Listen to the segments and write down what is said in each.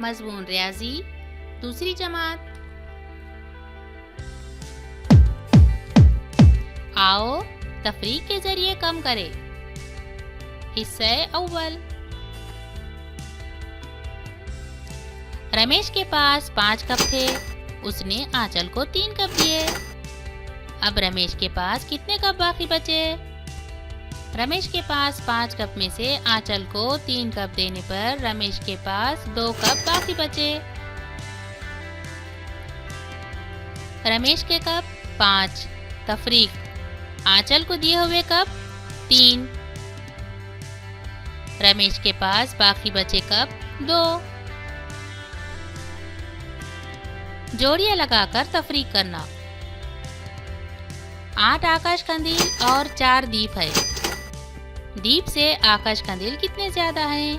मज़मून रियाजी दूसरी जमात। आओ तफरीक के जरिए कम करें। हिस्से अव्वल। रमेश के पास 5 कप थे। उसने आंचल को 3 कप दिए। अब रमेश के पास कितने कप बाकी बचे? रमेश के पास 5 कप में से आंचल को 3 कप देने पर रमेश के पास 2 कप बाकी बचे। रमेश के कप 5, तफरीक आंचल को दिए हुए कप 3। रमेश के पास बाकी बचे कप 2। जोड़ियां लगाकर तफरीक करना। 8 आकाश कंदील और 4 दीप है। दीप से आकाश कंदील कितने ज्यादा हैं?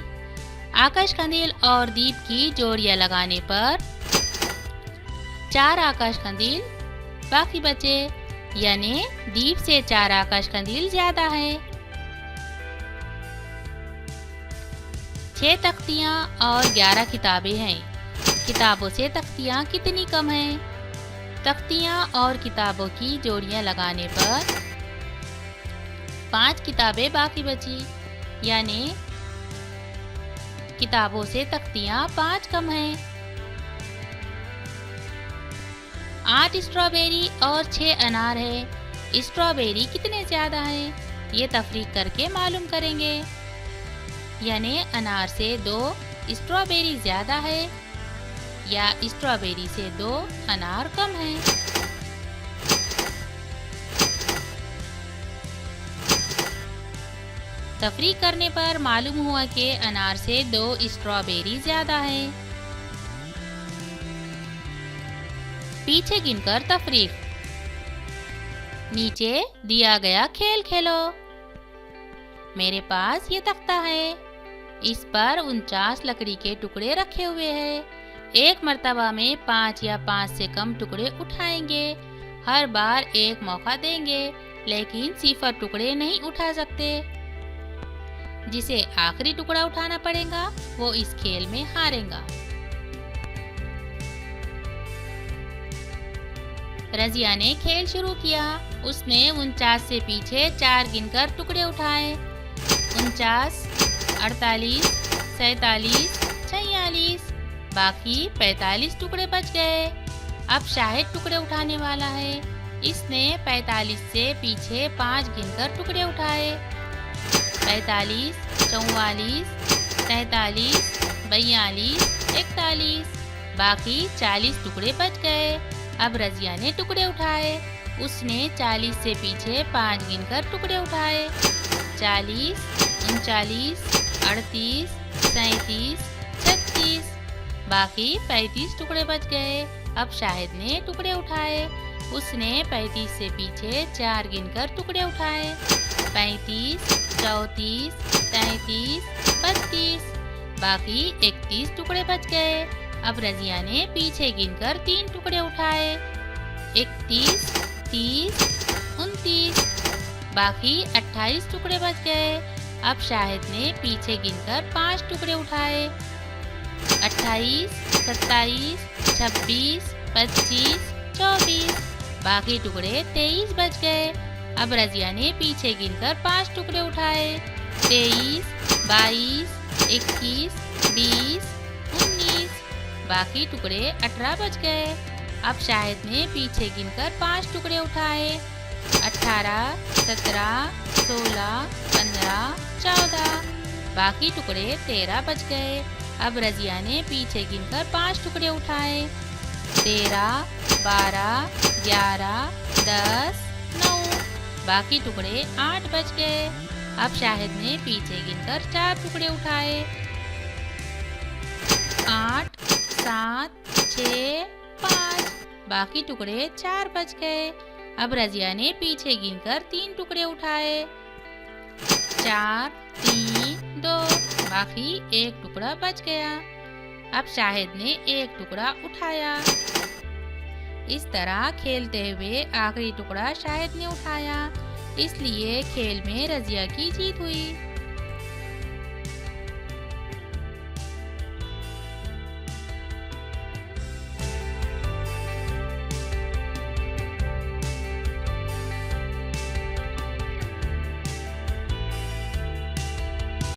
आकाश कंदील और दीप की जोड़ियां लगाने पर 4 आकाश कंदील बाकी बचे, यानी दीप से 4 आकाश कंदील ज्यादा है। 6 तख्तियां और 11 किताबें हैं। किताबों से तख्तियां कितनी कम हैं? तख्तियां और किताबों की जोड़ियां लगाने पर 5 किताबें बाकी बची, यानी किताबों से तख्तियां 5 कम हैं। 8 स्ट्रॉबेरी और 6 अनार है। स्ट्रॉबेरी कितने ज्यादा हैं? ये तफरीक करके मालूम करेंगे, यानी अनार से 2 स्ट्रॉबेरी ज्यादा है या स्ट्रॉबेरी से 2 अनार कम है। तफरीक करने पर मालूम हुआ कि अनार से 2 स्ट्रॉबेरी ज्यादा है। पीछे गिनकर तफरीक। नीचे दिया गया खेल खेलो। मेरे पास ये तख्ता है। इस पर 49 लकड़ी के टुकड़े रखे हुए हैं। एक मर्तबा में 5 या 5 से कम टुकड़े उठाएंगे। हर बार एक मौका देंगे, लेकिन 0 टुकड़े नहीं उठा सकते। जिसे आखिरी टुकड़ा उठाना पड़ेगा वो इस खेल में हारेगा। रजिया ने खेल शुरू किया। उसने 49 से पीछे 4 गिनकर टुकड़े उठाए। 49, 48, 47, 46, बाकी 45 टुकड़े बच गए। अब शाहिद टुकड़े उठाने वाला है। इसने 45 से पीछे 5 गिनकर टुकड़े उठाए। 45, 44, 43, 42, 41, बाकी 40 टुकड़े बच गए। अब रजिया ने टुकड़े उठाए। उसने 40 से पीछे 5 गिनकर टुकड़े उठाए। 40, 39, 38, 37, 36, बाकी 35 टुकड़े बच गए। अब शाहिद ने टुकड़े उठाए। उसने 35 से पीछे 4 गिनकर टुकड़े उठाए। 35, 34, 33, 32, बाकी 31 टुकड़े बच गए। अब रजिया ने पीछे गिनकर 3 टुकड़े उठाए। 31, 30, 29, बाकी 28 टुकड़े बच गए। अब शाहिद ने पीछे गिनकर 5 टुकड़े उठाए। 28, 27, 26, 25, 24, बाकी टुकड़े 23 बच गए। अब रजिया ने पीछे गिनकर 5 टुकड़े उठाए। 23, 22, 21, 20, 19, बाकी टुकड़े 18 बच गए। अब शाहिद ने पीछे गिनकर 5 टुकड़े उठाए। 18, 17, 16, 15, 14, बाकी टुकड़े 13 बच गए। अब रजिया ने पीछे गिनकर 5 टुकड़े उठाए। 13, 12, 11, 10, 9, बाकी टुकड़े 8 बच गए। अब शाहिद ने पीछे गिनकर 4 टुकड़े उठाए। 8, 7, 6, 5, बाकी टुकड़े 4 बच गए। अब रजिया ने पीछे गिनकर 3 टुकड़े उठाए। 4, 3, 2, बाकी 1 टुकड़ा बच गया। अब शाहिद ने 1 टुकड़ा उठाया। इस तरह खेलते हुए आखिरी टुकड़ा शाहिद ने उठाया, इसलिए खेल में रजिया की जीत हुई।